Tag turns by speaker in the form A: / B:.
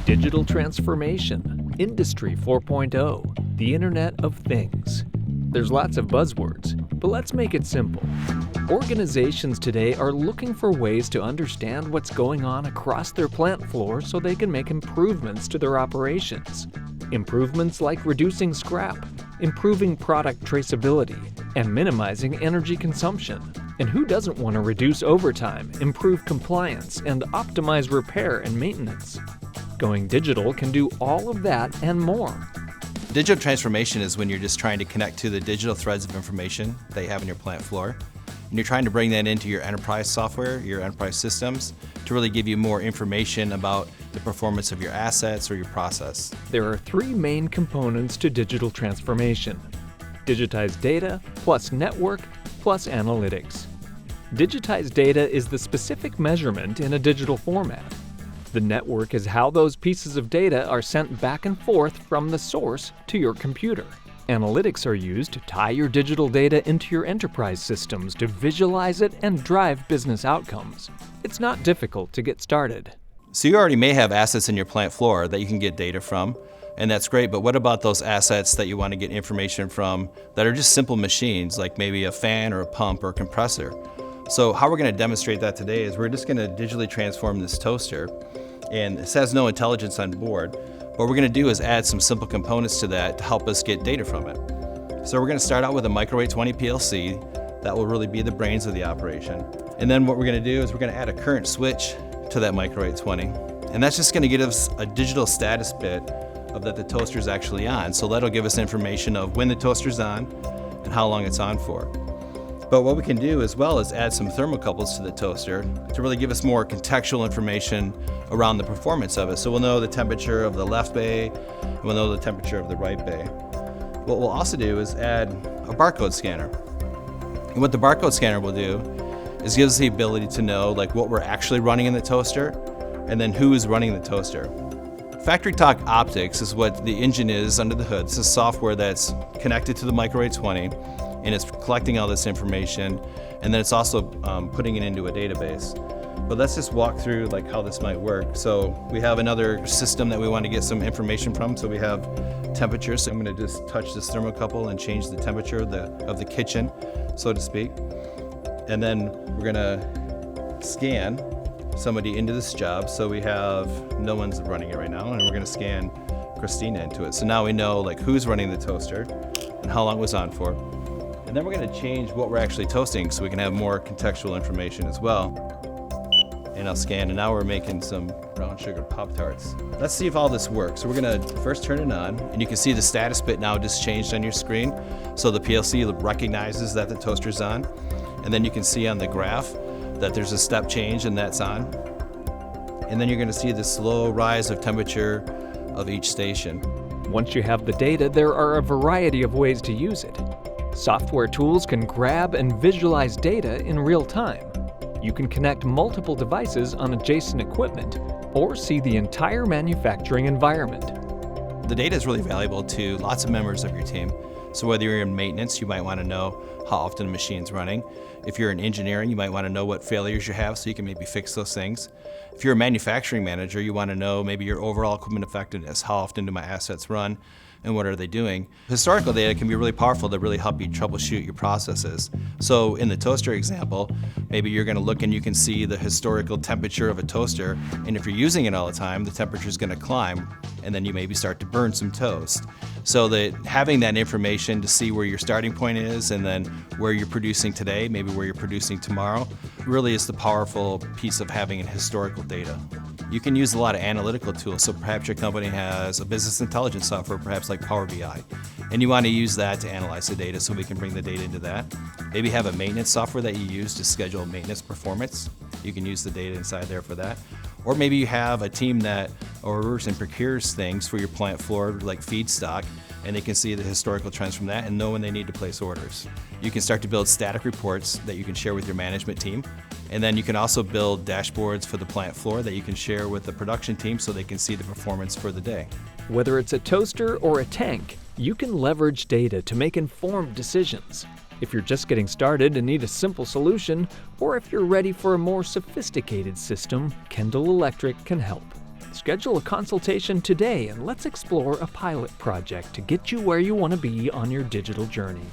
A: Digital transformation, Industry 4.0, the Internet of Things. There's lots of buzzwords, but let's make it simple. Organizations today are looking for ways to understand what's going on across their plant floor so they can make improvements to their operations. Improvements like reducing scrap, improving product traceability, and minimizing energy consumption. And who doesn't want to reduce overtime, improve compliance, and optimize repair and maintenance? Going digital can do all of that and more.
B: Digital transformation is when you're just trying to connect to the digital threads of information that you have in your plant floor. And you're trying to bring that into your enterprise software, your enterprise systems, to really give you more information about the performance of your assets or your process.
A: There are three main components to digital transformation: digitized data, plus network, plus analytics. Digitized data is the specific measurement in a digital format. The network is how those pieces of data are sent back and forth from the source to your computer. Analytics are used to tie your digital data into your enterprise systems to visualize it and drive business outcomes. It's not difficult to get started.
B: So you already may have assets in your plant floor that you can get data from, and that's great, but what about those assets that you want to get information from that are just simple machines, like maybe a fan or a pump or a compressor? So how we're going to demonstrate that today is we're just going to digitally transform this toaster, and this has no intelligence on board. What we're going to do is add some simple components to that to help us get data from it. So we're going to start out with a Micro 820 PLC. That will really be the brains of the operation. And then what we're going to do is we're going to add a current switch to that Micro 820. And that's just going to give us a digital status bit of that the toaster is actually on. So that'll give us information of when the toaster's on and how long it's on for. But what we can do as well is add some thermocouples to the toaster to really give us more contextual information around the performance of it. So we'll know the temperature of the left bay, and we'll know the temperature of the right bay. What we'll also do is add a barcode scanner. And what the barcode scanner will do is give us the ability to know like what we're actually running in the toaster and then who is running the toaster. Factory Talk Optics is what the engine is under the hood. This is software that's connected to the Micro 820. And it's collecting all this information, and then it's also putting it into a database. But let's just walk through like how this might work. So we have another system that we want to get some information from. So we have temperature. So I'm going to just touch this thermocouple and change the temperature of the kitchen, so to speak. And then we're going to scan somebody into this job. So we have no one's running it right now, and we're going to scan Christina into it. So now we know like who's running the toaster and how long it was on for. And then we're going to change what we're actually toasting so we can have more contextual information as well. And I'll scan, and now we're making some brown sugar Pop-Tarts. Let's see if all this works. So we're going to first turn it on, and you can see the status bit now just changed on your screen. So the PLC recognizes that the toaster's on. And then you can see on the graph that there's a step change, and that's on. And then you're going to see the slow rise of temperature of each station.
A: Once you have the data, there are a variety of ways to use it. Software tools can grab and visualize data in real time. You can connect multiple devices on adjacent equipment or see the entire manufacturing environment.
B: The data is really valuable to lots of members of your team. So whether you're in maintenance, you might want to know how often the machine's running. If you're in engineering, you might want to know what failures you have so you can maybe fix those things. If you're a manufacturing manager, you want to know maybe your overall equipment effectiveness. How often do my assets run? And what are they doing? Historical data can be really powerful to really help you troubleshoot your processes. So in the toaster example, maybe you're going to look and you can see the historical temperature of a toaster, and if you're using it all the time, the temperature is going to climb, and then you maybe start to burn some toast. So that having that information to see where your starting point is and then where you're producing today, maybe where you're producing tomorrow, really is the powerful piece of having historical data. You can use a lot of analytical tools. So perhaps your company has a business intelligence software, perhaps like Power BI, and you want to use that to analyze the data so we can bring the data into that. Maybe have a maintenance software that you use to schedule maintenance performance. You can use the data inside there for that. Or maybe you have a team that orders and procures things for your plant floor like feedstock, and they can see the historical trends from that and know when they need to place orders. You can start to build static reports that you can share with your management team. And then you can also build dashboards for the plant floor that you can share with the production team so they can see the performance for the day.
A: Whether it's a toaster or a tank, you can leverage data to make informed decisions. If you're just getting started and need a simple solution, or if you're ready for a more sophisticated system, Kendall Electric can help. Schedule a consultation today and let's explore a pilot project to get you where you want to be on your digital journey.